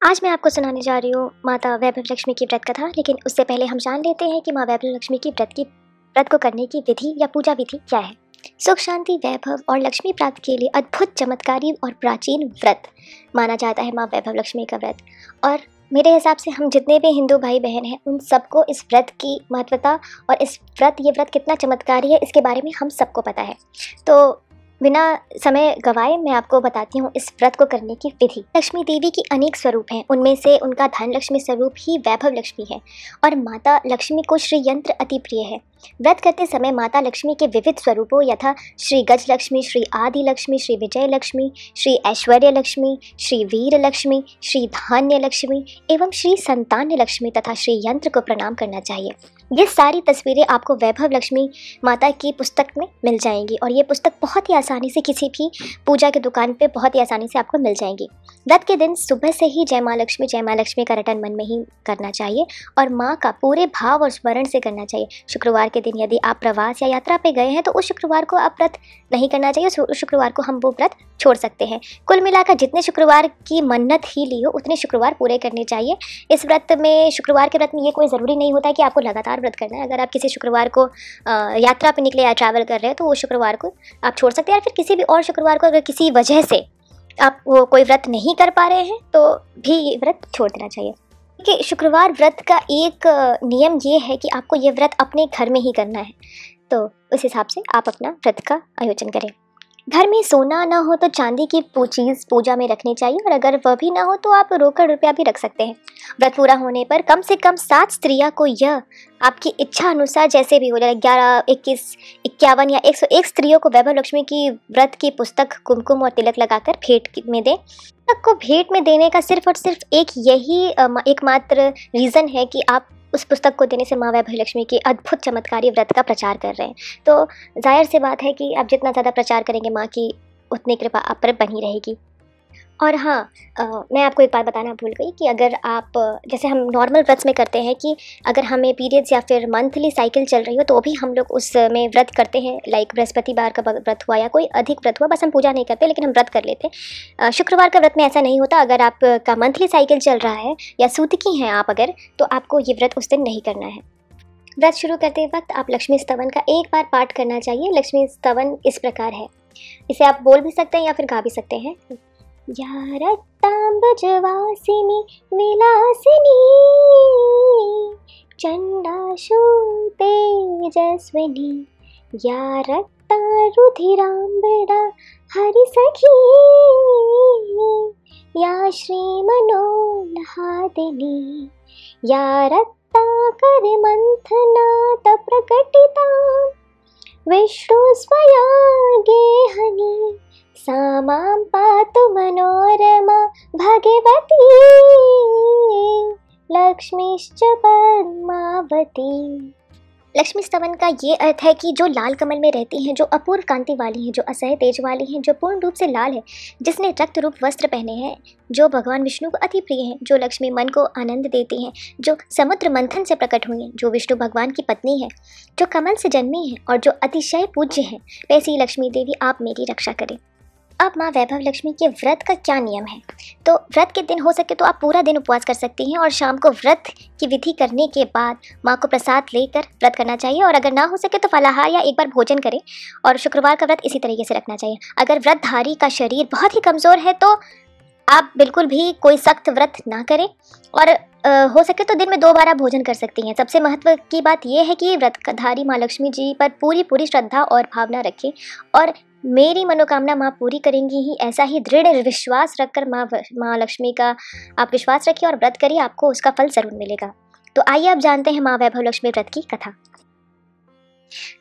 आज मैं आपको सुनाने जा रही हूँ माता वैभव लक्ष्मी की व्रत कथा। लेकिन उससे पहले हम जान लेते हैं कि माँ वैभव लक्ष्मी की व्रत को करने की विधि या पूजा विधि क्या है। सुख, शांति, वैभव और लक्ष्मी प्राप्ति के लिए अद्भुत, चमत्कारी और प्राचीन व्रत माना जाता है माँ वैभव लक्ष्मी का व्रत। और मेरे हिसाब से हम जितने भी हिंदू भाई बहन हैं उन सबको इस व्रत की महत्वता और ये व्रत कितना चमत्कारी है इसके बारे में हम सबको पता है। तो बिना समय गवाए मैं आपको बताती हूँ इस व्रत को करने की विधि। लक्ष्मी देवी की अनेक स्वरूप हैं, उनमें से उनका धन लक्ष्मी स्वरूप ही वैभव लक्ष्मी है और माता लक्ष्मी को श्री यंत्र अति प्रिय है। व्रत करते समय माता लक्ष्मी के विविध स्वरूपों यथा श्री गज लक्ष्मी, श्री आदि लक्ष्मी, श्री विजय लक्ष्मी, श्री ऐश्वर्य लक्ष्मी, श्री वीर लक्ष्मी, श्री धान्य लक्ष्मी एवं श्री संतान लक्ष्मी तथा श्री यंत्र को प्रणाम करना चाहिए। ये सारी तस्वीरें आपको वैभव लक्ष्मी माता की पुस्तक में मिल जाएंगी और ये पुस्तक बहुत ही आसानी से किसी भी पूजा की दुकान पे बहुत ही आसानी से आपको मिल जाएंगी। व्रत के दिन सुबह से ही जय माँ लक्ष्मी का रटन मन में ही करना चाहिए और माँ का पूरे भाव और स्मरण से करना चाहिए। शुक्रवार के दिन यदि आप प्रवास या यात्रा पे गए हैं तो उस शुक्रवार को आप व्रत नहीं करना चाहिए, उस शुक्रवार को हम वो व्रत छोड़ सकते हैं। कुल मिलाकर जितने शुक्रवार की मन्नत ही ली हो उतने शुक्रवार पूरे करने चाहिए। इस व्रत में, शुक्रवार के व्रत में ये कोई ज़रूरी नहीं होता है कि आपको लगातार व्रत करना है। अगर आप किसी शुक्रवार को यात्रा पे निकले या ट्रैवल कर रहे हैं तो वो शुक्रवार को आप छोड़ सकते हैं, या फिर किसी भी और शुक्रवार को अगर किसी वजह से आप वो कोई व्रत नहीं कर पा रहे हैं तो भी ये व्रत छोड़ देना चाहिए। कि शुक्रवार व्रत का एक नियम ये है कि आपको ये व्रत अपने घर में ही करना है, तो उस हिसाब से आप अपना व्रत का आयोजन करें। घर में सोना ना हो तो चांदी की चीज़ पूजा में रखनी चाहिए और अगर वह भी ना हो तो आप रोकड़ रुपया भी रख सकते हैं। व्रत पूरा होने पर कम से कम 7 स्त्रियां को यह आपकी इच्छा अनुसार जैसे भी हो जाए 11, 21, 51 या 101 स्त्रियों को वैभव लक्ष्मी की व्रत की पुस्तक कुमकुम और तिलक लगाकर भेंट में दें। पुस्तक को भेंट में देने का सिर्फ और सिर्फ एकमात्र रीज़न है कि आप उस पुस्तक को देने से माँ वैभव लक्ष्मी की अद्भुत चमत्कारी व्रत का प्रचार कर रहे हैं। तो जाहिर सी बात है कि आप जितना ज़्यादा प्रचार करेंगे माँ की उतनी कृपा आप पर बनी रहेगी। और हाँ, मैं आपको एक बात बताना भूल गई कि अगर आप जैसे हम नॉर्मल व्रत में करते हैं कि अगर हमें पीरियड्स या फिर मंथली साइकिल चल रही हो तो भी हम लोग उसमें व्रत करते हैं। लाइक बृहस्पतिवार का व्रत हुआ या कोई अधिक व्रत हुआ, बस हम पूजा नहीं करते लेकिन हम व्रत कर लेते हैं। शुक्रवार का व्रत में ऐसा नहीं होता। अगर आपका मंथली साइकिल चल रहा है या सूतकी हैं आप अगर, तो आपको ये व्रत उस दिन नहीं करना है। व्रत शुरू करते वक्त आप लक्ष्मी स्तवन का एक बार पाठ करना चाहिए। लक्ष्मी स्तवन इस प्रकार है, इसे आप बोल भी सकते हैं या फिर गा भी सकते हैं। या रक्तांबुजवासिनी विलासिनी चंडाशु तेजस्विनी या रक्तारुधिरांबरा हरिसखी या श्री मनोल्हादिनी या रक्ताकर मंथनात प्रकटिता विष्णु स्वया गेहनी सा मां पातु मनोरमा भगवती लक्ष्मीश्च पद्मावती। लक्ष्मी स्तवन का ये अर्थ है कि जो लाल कमल में रहती हैं, जो अपूर्व कांति वाली हैं, जो असह्य तेज वाली हैं, जो पूर्ण रूप से लाल है, जिसने रक्त रूप वस्त्र पहने हैं, जो भगवान विष्णु को अति प्रिय हैं, जो लक्ष्मी मन को आनंद देती हैं, जो समुद्र मंथन से प्रकट हुई हैं, जो विष्णु भगवान की पत्नी है, जो कमल से जन्मी है और जो अतिशय पूज्य हैं, वैसी लक्ष्मी देवी आप मेरी रक्षा करें। अब माँ वैभव लक्ष्मी के व्रत का क्या नियम है? तो व्रत के दिन हो सके तो आप पूरा दिन उपवास कर सकती हैं और शाम को व्रत की विधि करने के बाद माँ को प्रसाद लेकर व्रत करना चाहिए और अगर ना हो सके तो फलाहार या एक बार भोजन करें। और शुक्रवार का व्रत इसी तरीके से रखना चाहिए। अगर व्रतधारी का शरीर बहुत ही कमज़ोर है तो आप बिल्कुल भी कोई सख्त व्रत ना करें और हो सके तो दिन में 2 बार आप भोजन कर सकती हैं। सबसे महत्व की बात यह है कि व्रतधारी माँ लक्ष्मी जी पर पूरी श्रद्धा और भावना रखें और मेरी मनोकामना माँ पूरी करेंगी ही, ऐसा ही दृढ़ विश्वास रखकर माँ लक्ष्मी का आप विश्वास रखिए और व्रत करिए, आपको उसका फल जरूर मिलेगा। तो आइए आप जानते हैं माँ वैभव लक्ष्मी व्रत की कथा।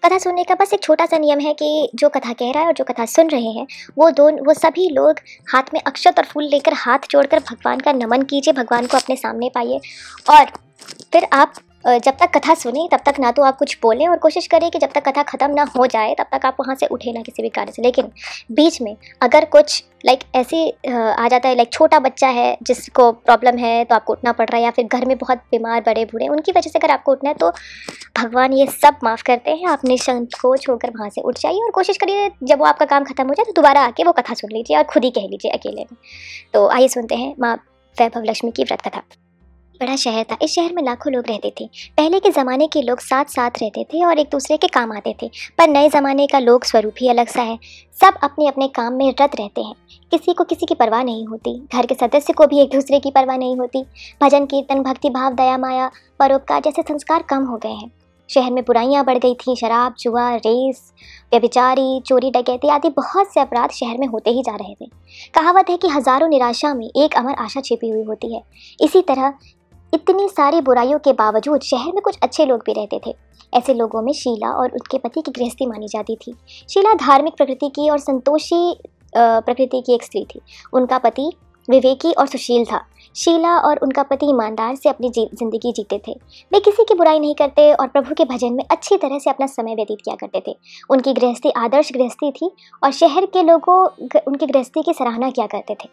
कथा सुनने का बस एक छोटा सा नियम है कि जो कथा कह रहा है और जो कथा सुन रहे हैं वो सभी लोग हाथ में अक्षत और फूल लेकर हाथ जोड़कर भगवान का नमन कीजिए, भगवान को अपने सामने पाइए और फिर आप जब तक कथा सुने तब तक ना तो आप कुछ बोलें और कोशिश करें कि जब तक कथा ख़त्म ना हो जाए तब तक आप वहाँ से उठे ना किसी भी कार्य से। लेकिन बीच में अगर कुछ ऐसे आ जाता है, छोटा बच्चा है जिसको प्रॉब्लम है तो आपको उठना पड़ रहा है, या फिर घर में बहुत बीमार बड़े बूढ़े उनकी वजह से अगर आपको उठना है तो भगवान ये सब माफ़ करते हैं। आप निसंकोच होकर वहाँ से उठ जाइए और कोशिश करिए जब वो आपका काम खत्म हो जाए तो दोबारा आके वो कथा सुन लीजिए और खुद ही कह लीजिए अकेले में। तो आइए सुनते हैं माँ वैभव लक्ष्मी की व्रत कथा। बड़ा शहर था। इस शहर में लाखों लोग रहते थे। पहले के ज़माने के लोग साथ साथ रहते थे और एक दूसरे के काम आते थे, पर नए ज़माने का लोक स्वरूप ही अलग सा है। सब अपने अपने काम में रत रहते हैं। किसी को किसी की परवाह नहीं होती। घर के सदस्य को भी एक दूसरे की परवाह नहीं होती। भजन कीर्तन, भक्ति भाव, दया माया, परोपकार जैसे संस्कार कम हो गए हैं। शहर में बुराइयां बढ़ गई थीं। शराब, जुआ, रेस, व्यभिचारी, चोरी, डकैती आदि बहुत से अपराध शहर में होते ही जा रहे थे। कहावत है कि हजारों निराशा में एक अमर आशा छिपी हुई होती है। इसी तरह इतनी सारी बुराइयों के बावजूद शहर में कुछ अच्छे लोग भी रहते थे। ऐसे लोगों में शीला और उसके पति की गृहस्थी मानी जाती थी। शीला धार्मिक प्रकृति की और संतोषी प्रकृति की एक स्त्री थी। उनका पति विवेकी और सुशील था। शीला और उनका पति ईमानदार से अपनी जिंदगी जीते थे। वे किसी की बुराई नहीं करते और प्रभु के भजन में अच्छी तरह से अपना समय व्यतीत किया करते थे। उनकी गृहस्थी आदर्श गृहस्थी थी और शहर के लोगों उनकी गृहस्थी की सराहना किया करते थे।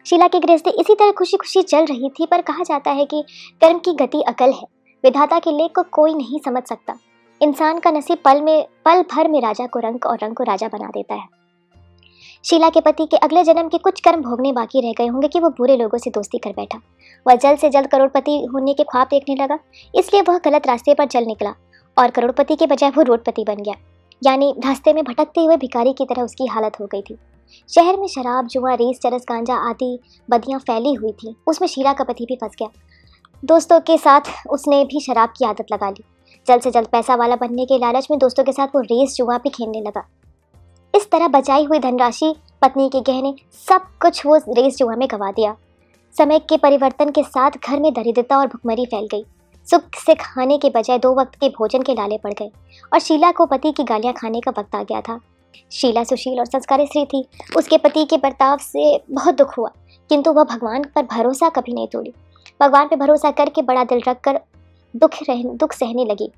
शीला की गृहस्थी इसी तरह खुशी खुशी चल रही थी, पर कहा जाता है कि कर्म की गति अकल है। विधाता के लेख को कोई नहीं समझ सकता। इंसान का नसीब पल भर में राजा को रंग और रंग को राजा बना देता है। शीला के पति के अगले जन्म के कुछ कर्म भोगने बाकी रह गए होंगे कि वो बुरे लोगों से दोस्ती कर बैठा। वह जल्द से जल्द करोड़पति होने के ख्वाब देखने लगा, इसलिए वह गलत रास्ते पर चल निकला और करोड़पति के बजाय वो रोडपति बन गया। यानी रास्ते में भटकते हुए भिखारी की तरह उसकी हालत हो गई थी। शहर में शराब, जुआ, रेस, चरस, गांजा आदि बदियां फैली हुई थी। उसमें शीला का पति भी फंस गया। दोस्तों के साथ उसने भी शराब की आदत लगा ली। जल्द से जल्द पैसा वाला बनने के लालच में दोस्तों के साथ वो रेस, जुआ भी खेलने लगा। इस तरह बचाई हुई धनराशि, पत्नी के गहने, सब कुछ वो रेस जुआ में गंवा दिया। समय के परिवर्तन के साथ घर में दरिद्रता और भुखमरी फैल गई। सुख से खाने के बजाय 2 वक्त के भोजन के लाले पड़ गए और शीला को पति की गालियां खाने का वक्त आ गया था। शीला सुशील और संस्कारी स्त्री थी। उसके पति के बर्ताव से बहुत दुख हुआ, किंतु वह भगवान पर भरोसा कभी नहीं तोड़ी। भगवान पर भरोसा करके बड़ा दिल रखकर दुख सहने लगी।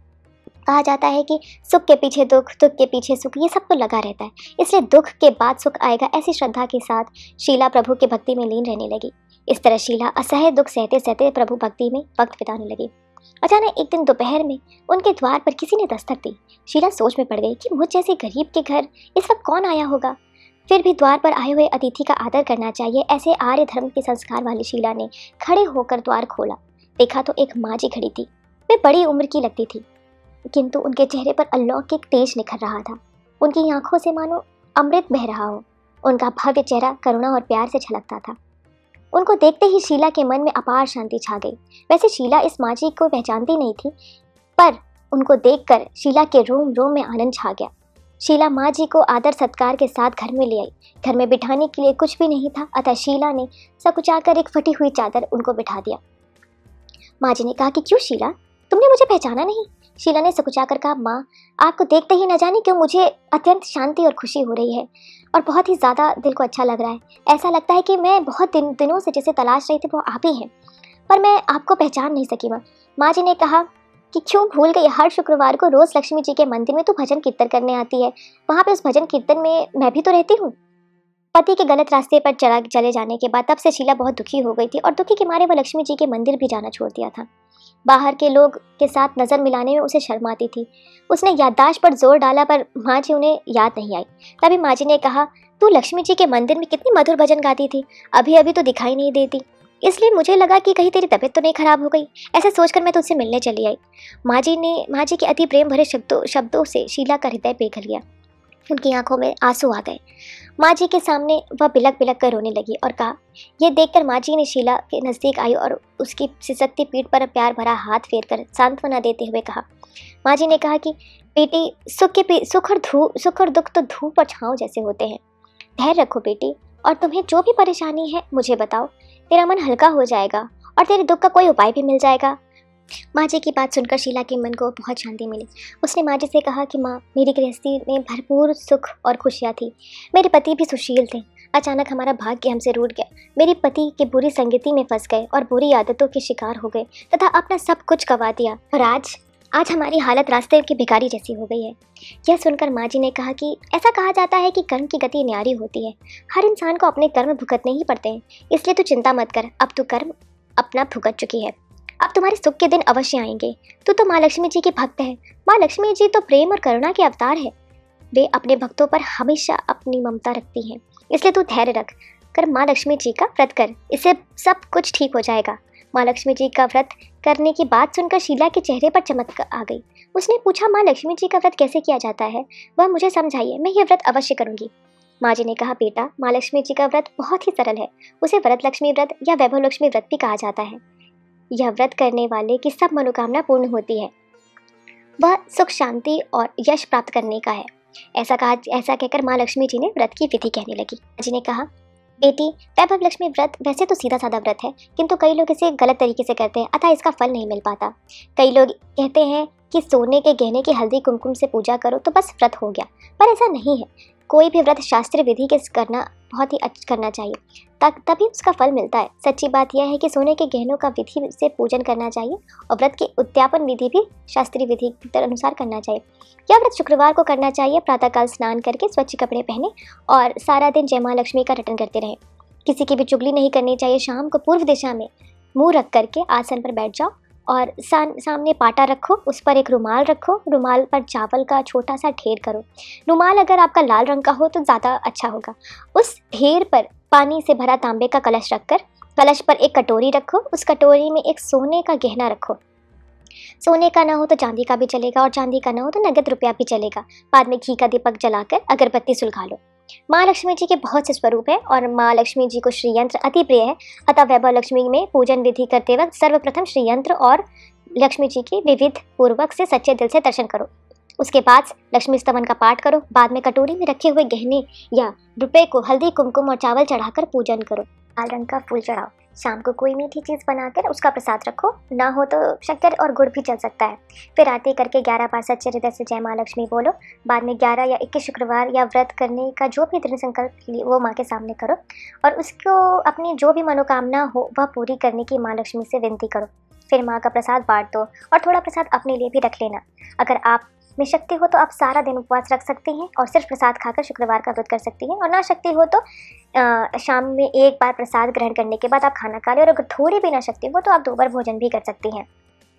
कहा जाता है कि सुख के पीछे दुख, दुख के पीछे सुख, ये सब तो लगा रहता है, इसलिए दुख के बाद सुख आएगा, ऐसी श्रद्धा के साथ शीला प्रभु के भक्ति में लीन रहने लगी। इस तरह शीला असह्य दुख सहते सहते प्रभु भक्ति में वक्त बिताने लगी। अचानक एक दिन दोपहर में उनके द्वार पर किसी ने दस्तक दी। शीला सोच में पड़ गई कि मुझ जैसे गरीब के घर इस वक्त कौन आया होगा। फिर भी द्वार पर आए हुए अतिथि का आदर करना चाहिए, ऐसे आर्य धर्म के संस्कार वाली शीला ने खड़े होकर द्वार खोला। देखा तो एक माँ जी खड़ी थी। वे बड़ी उम्र की लगती थी, किंतु उनके चेहरे पर अलौकिक तेज निखर रहा था। उनकी आंखों से मानो अमृत बह रहा हो। उनका भव्य चेहरा करुणा और प्यार से छलकता था। उनको देखते ही शीला के मन में अपार शांति छा गई। वैसे शीला इस माँ जी को पहचानती नहीं थी, पर उनको देखकर शीला के रोम रोम में आनंद छा गया। शीला माँ जी को आदर सत्कार के साथ घर में ले आई। घर में बिठाने के लिए कुछ भी नहीं था, अतः शीला ने सकुचाकर एक फटी हुई चादर उनको बिठा दिया। माँ जी ने कहा कि क्यों शीला, तुमने मुझे पहचाना नहीं? शीला ने सकुचाकर कहा, माँ, आपको देखते ही न जाने क्यों मुझे अत्यंत शांति और खुशी हो रही है और बहुत ही ज़्यादा दिल को अच्छा लग रहा है। ऐसा लगता है कि मैं बहुत दिनों से जिसे तलाश रही थी वो आप ही हैं, पर मैं आपको पहचान नहीं सकी। माँ जी ने कहा कि क्यों भूल गई, हर शुक्रवार को रोज़ लक्ष्मी जी के मंदिर में तू भजन कीर्तन करने आती है, वहाँ पे उस भजन कीर्तन में मैं भी तो रहती हूँ। पति के गलत रास्ते पर चले जाने के बाद तब से शीला बहुत दुखी हो गई थी और दुखी के मारे वह लक्ष्मी जी के मंदिर भी जाना छोड़ दिया था। बाहर के लोग के साथ नज़र मिलाने में उसे शर्म आती थी। उसने याददाश्त पर जोर डाला, पर माँ जी उन्हें याद नहीं आई। तभी माँ जी ने कहा, तू लक्ष्मी जी के मंदिर में कितनी मधुर भजन गाती थी, अभी अभी तो दिखाई नहीं देती, इसलिए मुझे लगा कि कहीं तेरी तबीयत तो नहीं खराब हो गई। ऐसा सोचकर मैं तुझसे मिलने चली आई। माँ जी के अति प्रेम भरे शब्दों से शीला का हृदय पिघल गया। उनकी आंखों में आंसू आ गए। माँ जी के सामने वह बिलक बिलक कर रोने लगी और कहा, यह देखकर माँ जी ने शीला के नज़दीक आई और उसकी सिसकती पीठ पर प्यार भरा हाथ फेरकर सांत्वना देते हुए कहा। माँ जी ने कहा कि बेटी, सुख और दुख तो धूप और छाँव जैसे होते हैं। धैर्य रखो बेटी, और तुम्हें जो भी परेशानी है मुझे बताओ, तेरा मन हल्का हो जाएगा और तेरे दुख का कोई उपाय भी मिल जाएगा। माँ जी की बात सुनकर शीला के मन को बहुत शांति मिली। उसने माँ जी से कहा कि माँ, मेरी गृहस्थी में भरपूर सुख और खुशियाँ थी। मेरे पति भी सुशील थे। अचानक हमारा भाग्य हमसे रूठ गया। मेरे पति के बुरी संगति में फंस गए और बुरी आदतों के शिकार हो गए तथा अपना सब कुछ गंवा दिया, और आज हमारी हालत रास्ते की भिखारी जैसी हो गई है। यह सुनकर माँ जी ने कहा कि ऐसा कहा जाता है कि कर्म की गति न्यारी होती है। हर इंसान को अपने कर्म भुगतने ही पड़ते हैं, इसलिए तू चिंता मत कर, अब तू कर्म अपना भुगत चुकी है। अब तुम्हारे सुख के दिन अवश्य आएंगे। तू तो माँ लक्ष्मी जी की भक्त है। माँ लक्ष्मी जी तो प्रेम और करुणा के अवतार है। वे अपने भक्तों पर हमेशा अपनी ममता रखती हैं, इसलिए तू धैर्य रख, कर माँ लक्ष्मी जी का व्रत कर, इससे सब कुछ ठीक हो जाएगा। माँ लक्ष्मी जी का व्रत करने की बात सुनकर शीला के चेहरे पर चमक आ गई। उसने पूछा, माँ लक्ष्मी जी का व्रत कैसे किया जाता है, वह मुझे समझाइए, मैं यह व्रत अवश्य करूंगी। माँ जी ने कहा, बेटा, माँ लक्ष्मी जी का व्रत बहुत ही सरल है। उसे व्रत लक्ष्मी व्रत या वैभव लक्ष्मी व्रत भी कहा जाता है। यह व्रत करने वाले की सब मनोकामना पूर्ण होती है। वह सुख, शांति और यश प्राप्त करने का है। ऐसा कहकर माँ लक्ष्मी जी ने व्रत की विधि कहने लगी। माँ जी ने कहा, बेटी, वैभव लक्ष्मी व्रत वैसे तो सीधा साधा व्रत है, किंतु कई लोग इसे गलत तरीके से करते हैं, अतः इसका फल नहीं मिल पाता। कई लोग कहते हैं कि सोने के गहने की हल्दी कुमकुम से पूजा करो तो बस व्रत हो गया, पर ऐसा नहीं है। कोई भी व्रत शास्त्र विधि के करना बहुत ही अच्छा करना चाहिए, तभी उसका फल मिलता है। सच्ची बात यह है कि सोने के गहनों का विधि से पूजन करना चाहिए और व्रत की उद्यापन विधि भी शास्त्रीय विधि के अनुसार करना चाहिए। यह व्रत शुक्रवार को करना चाहिए। प्रातःकाल स्नान करके स्वच्छ कपड़े पहने और सारा दिन जय माँ लक्ष्मी का रटन करते रहें। किसी की भी चुगली नहीं करनी चाहिए। शाम को पूर्व दिशा में मुंह रख करके आसन पर बैठ जाओ और सामने पाटा रखो, उस पर एक रुमाल रखो, रुमाल पर चावल का छोटा सा ढेर करो। रुमाल अगर आपका लाल रंग का हो तो ज़्यादा अच्छा होगा। उस ढेर पर पानी से भरा तांबे का कलश रखकर कलश पर एक कटोरी रखो, उस कटोरी में एक सोने का गहना रखो। सोने का ना हो तो चांदी का भी चलेगा और चांदी का ना हो तो नगद रुपया भी चलेगा। बाद में घी का दीपक जलाकर अगरबत्ती सुलगा लो। माँ लक्ष्मी जी के बहुत से स्वरूप हैं और माँ लक्ष्मी जी को श्री यंत्र अति प्रिय है, अतः वैभव लक्ष्मी में पूजन विधि करते वक्त सर्वप्रथम श्री यंत्र और लक्ष्मी जी की विविध पूर्वक से सच्चे दिल से दर्शन करो। उसके बाद लक्ष्मी स्तवन का पाठ करो। बाद में कटोरी में रखे हुए गहने या रुपए को हल्दी कुमकुम और चावल चढ़ाकर पूजन करो। लाल रंग का फूल चढ़ाओ। शाम को कोई मीठी चीज़ बनाकर उसका प्रसाद रखो, ना हो तो शक्कर और गुड़ भी चल सकता है। फिर आरती करके 11 बार सच्चे हृदय से जय माँ लक्ष्मी बोलो। बाद में 11 या 21 शुक्रवार या व्रत करने का जो भी दृढ़ संकल्प लिए वो माँ के सामने करो और उसको अपनी जो भी मनोकामना हो वह पूरी करने की माँ लक्ष्मी से विनती करो। फिर माँ का प्रसाद बांट दो और थोड़ा प्रसाद अपने लिए भी रख लेना। अगर आप में शक्ति हो तो आप सारा दिन उपवास रख सकती हैं और सिर्फ प्रसाद खाकर शुक्रवार का व्रत कर सकती हैं, और ना शक्ति हो तो शाम में एक बार प्रसाद ग्रहण करने के बाद आप खाना खा लें, और अगर थोड़ी भी ना शक्ति हो तो आप 2 बार भोजन भी कर सकती हैं।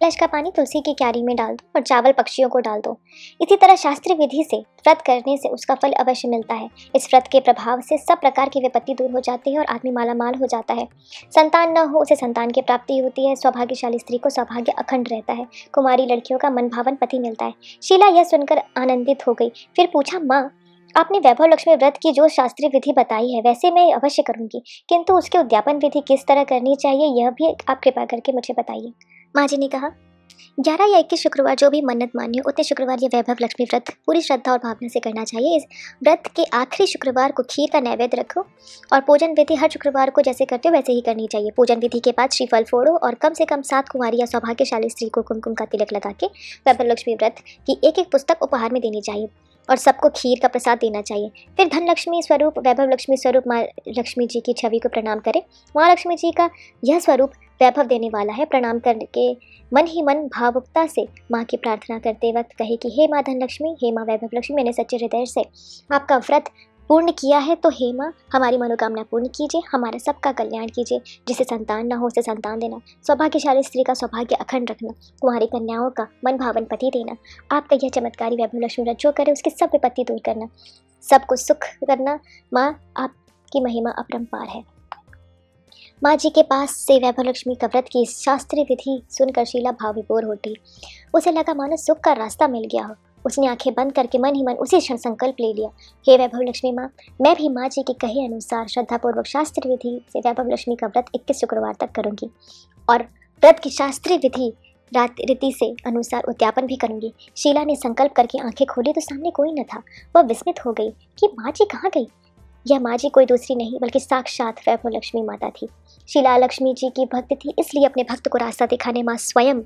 कलश का पानी तुलसी की क्यारी में डाल दो और चावल पक्षियों को डाल दो। इसी तरह शास्त्रीय विधि से व्रत करने से उसका फल अवश्य मिलता है। इस व्रत के प्रभाव से सब प्रकार की विपत्ति दूर हो जाती है और आदमी मालामाल हो जाता है। संतान न हो उसे संतान की प्राप्ति होती है। सौभाग्यशाली स्त्री को सौभाग्य अखंड रहता है। कुमारी लड़कियों का मनभावन पति मिलता है। शीला यह सुनकर आनंदित हो गई। फिर पूछा, माँ, आपने वैभव लक्ष्मी व्रत की जो शास्त्रीय विधि बताई है वैसे मैं अवश्य करूंगी, किंतु उसके उद्यापन विधि किस तरह करनी चाहिए यह भी आप कृपा करके मुझे बताइए। माँ जी ने कहा, 11 या 21 शुक्रवार जो भी मन्नत मान्य उतने शुक्रवार ये वैभव लक्ष्मी व्रत पूरी श्रद्धा और भावना से करना चाहिए। इस व्रत के आखिरी शुक्रवार को खीर का नैवेद्य रखो और पूजन विधि हर शुक्रवार को जैसे करते हो वैसे ही करनी चाहिए। पूजन विधि के बाद श्रीफल फोड़ो और कम से कम 7 कुंवारी या सौभाग्यशाली स्त्री को कुमकुम का तिलक लगा के वैभव लक्ष्मी व्रत की एक पुस्तक उपहार में देनी चाहिए और सबको खीर का प्रसाद देना चाहिए। फिर धन लक्ष्मी स्वरूप वैभव लक्ष्मी स्वरूप माँ लक्ष्मी जी की छवि को प्रणाम करें। माँ लक्ष्मी जी का यह स्वरूप वैभव देने वाला है। प्रणाम करके मन ही मन भावुकता से माँ की प्रार्थना करते वक्त कहे कि हे माँ धन लक्ष्मी, हे माँ वैभव लक्ष्मी, मैंने सच्चे हृदय से आपका व्रत पूर्ण किया है, तो हे माँ हमारी मनोकामना पूर्ण कीजिए, हमारा सबका कल्याण कीजिए। जिसे संतान ना हो उसे संतान देना, सौभाग्यशाली स्त्री का सौभाग्य अखंड रखना, कुंवारी कन्याओं का मन भावन पति देना। आपका यह चमत्कारी वैभव लक्ष्मी व्रत जो करे उसकी सब विपत्ति दूर करना, सबको सुख करना। माँ आपकी महिमा अपरंपार है। माँ जी के पास से वैभव लक्ष्मी का व्रत की शास्त्रीय विधि सुनकर शीला भाव विभोर हो उठी। उसे लगा मानो सुख का रास्ता मिल गया हो। उसने आंखें बंद करके मन ही मन उसी क्षण संकल्प ले लिया, हे वैभव लक्ष्मी माँ, मैं भी माँ जी के कहे अनुसार श्रद्धापूर्वक शास्त्रीय विधि से वैभव लक्ष्मी का व्रत 21 शुक्रवार तक करूंगी और व्रत की शास्त्रीय विधि रीति से अनुसार उद्यापन भी करूंगी। शीला ने संकल्प करके आंखें खोली तो सामने कोई न था। वह विस्मित हो गई कि माँ जी कहाँ गई। यह माँ जी कोई दूसरी नहीं बल्कि साक्षात वैभव लक्ष्मी माता थी। शीला लक्ष्मी जी की भक्त थी, इसलिए अपने भक्त को रास्ता दिखाने माँ स्वयं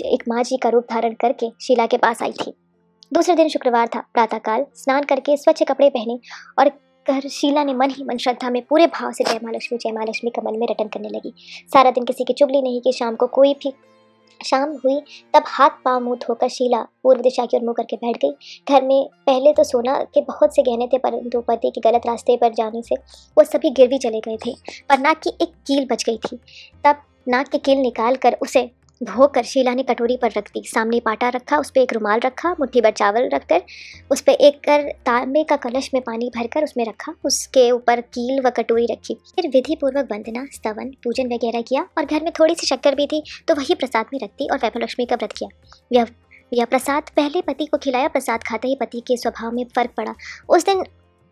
एक माँ जी का रूप धारण करके शीला के पास आई थी। दूसरे दिन शुक्रवार था। प्रातःकाल स्नान करके स्वच्छ कपड़े पहने और कर शीला ने मन ही मन श्रद्धा में पूरे भाव से जय माँ लक्ष्मी का मन में रटन करने लगी। सारा दिन किसी की चुगली नहीं की। शाम को कोई भी शाम हुई तब हाथ पांव मुंह धोकर शीला पूर्व दिशा की ओर मुंह करके बैठ गई। घर में पहले तो सोना के बहुत से गहने थे, परंतु पति के गलत रास्ते पर जाने से वो सभी गिरवी चले गए थे, पर नाक की एक कील बच गई थी। तब नाक की कील निकाल कर उसे धोकर शीला ने कटोरी पर रख दी। सामने पाटा रखा, उस पर एक रुमाल रखा, मुट्ठी भर चावल रखकर उस पर एक कर तांबे का कलश में पानी भरकर उसमें रखा। उसके ऊपर कील व कटोरी रखी। फिर विधि पूर्वक वंदना, स्तवन, पूजन वगैरह किया और घर में थोड़ी सी शक्कर भी थी तो वही प्रसाद में रख दी और वैभव लक्ष्मी का व्रत किया। यह प्रसाद पहले पति को खिलाया। प्रसाद खाते ही पति के स्वभाव में फर्क पड़ा। उस दिन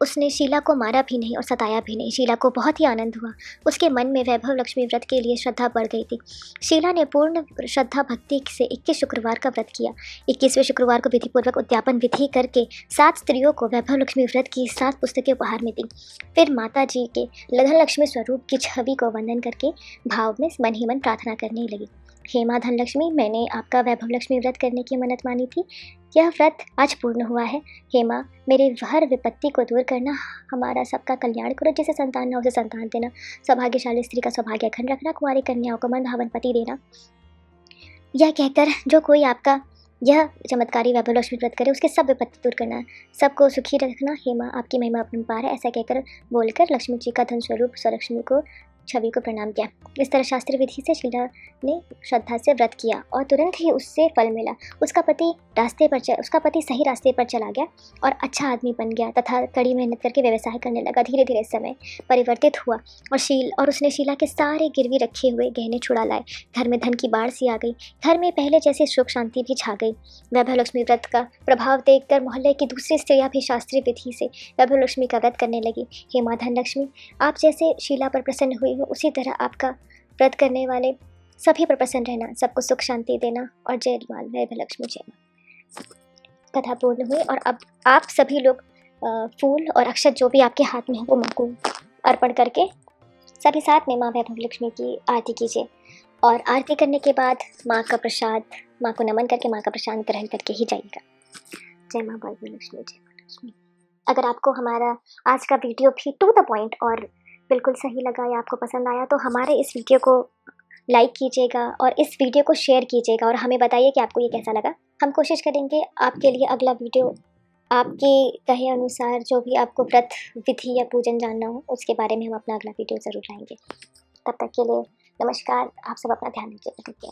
उसने शीला को मारा भी नहीं और सताया भी नहीं। शीला को बहुत ही आनंद हुआ। उसके मन में वैभव लक्ष्मी व्रत के लिए श्रद्धा बढ़ गई थी। शीला ने पूर्ण श्रद्धा भक्ति से 21 शुक्रवार का व्रत किया। 21वें शुक्रवार को विधिपूर्वक उद्यापन विधि करके 7 स्त्रियों को वैभव लक्ष्मी व्रत की 7 पुस्तकें उपहार में दी। फिर माता जी के धन लक्ष्मी स्वरूप की छवि को वंदन करके भाव में मन ही मन प्रार्थना करने लगी। हेमा धन लक्ष्मी, मैंने आपका वैभव लक्ष्मी व्रत करने की मन्नत मानी थी। यह व्रत आज पूर्ण हुआ है। हेमा, मेरे हर विपत्ति को दूर करना, हमारा सबका कल्याण करो। जिसे संतान न हो उसे संतान देना, सौभाग्यशाली स्त्री का सौभाग्य अखंड रखना, कुंवारी कन्याओं को मन भावन पति देना। यह कहकर जो कोई आपका यह चमत्कारी वैभव लक्ष्मी व्रत करे उसके सब विपत्ति दूर करना, सबको सुखी रखना। हेमा, आपकी महिमा अपरंपार है। ऐसा कहकर बोलकर लक्ष्मी जी का धन स्वरूप स्वलक्ष्मी को छवि को प्रणाम किया। इस तरह शास्त्रीय विधि से शीला ने श्रद्धा से व्रत किया और तुरंत ही उससे फल मिला। उसका पति सही रास्ते पर चला गया और अच्छा आदमी बन गया तथा कड़ी मेहनत करके व्यवसाय करने लगा। धीरे धीरे समय परिवर्तित हुआ और उसने शीला के सारे गिरवी रखे हुए गहने छुड़ा लाए। घर में धन की बाढ़ सी आ गई। घर में पहले जैसे सुख शांति भी छा गई। वैभव लक्ष्मी व्रत का प्रभाव देखकर मोहल्ले की दूसरी स्त्रियां भी शास्त्रीय विधि से वैभव लक्ष्मी का व्रत करने लगी। हेमा धन लक्ष्मी, आप जैसे शीला पर प्रसन्न हुई हो उसी तरह आपका व्रत करने वाले सभी पर प्रसन्न रहना, सबको सुख शांति देना और जय माल वैभव लक्ष्मी जय मां। कथा पूर्ण हुई और अब आप सभी लोग फूल और अक्षत जो भी आपके हाथ में है वो मां को अर्पण करके सभी साथ में मां वैभव लक्ष्मी की आरती कीजिए और आरती करने के बाद मां को नमन करके मां का प्रसाद ग्रहण करके ही जाइएगा। जय मां वैभव लक्ष्मी, जय मां लक्ष्मी। अगर आपको हमारा आज का वीडियो भी टू द पॉइंट और बिल्कुल सही लगा या आपको पसंद आया तो हमारे इस वीडियो को लाइक कीजिएगा और इस वीडियो को शेयर कीजिएगा और हमें बताइए कि आपको ये कैसा लगा। हम कोशिश करेंगे आपके लिए अगला वीडियो आपके कहे अनुसार जो भी आपको व्रत विधि या पूजन जानना हो उसके बारे में हम अपना अगला वीडियो ज़रूर लाएंगे। तब तक के लिए नमस्कार। आप सब अपना ध्यान रखिए।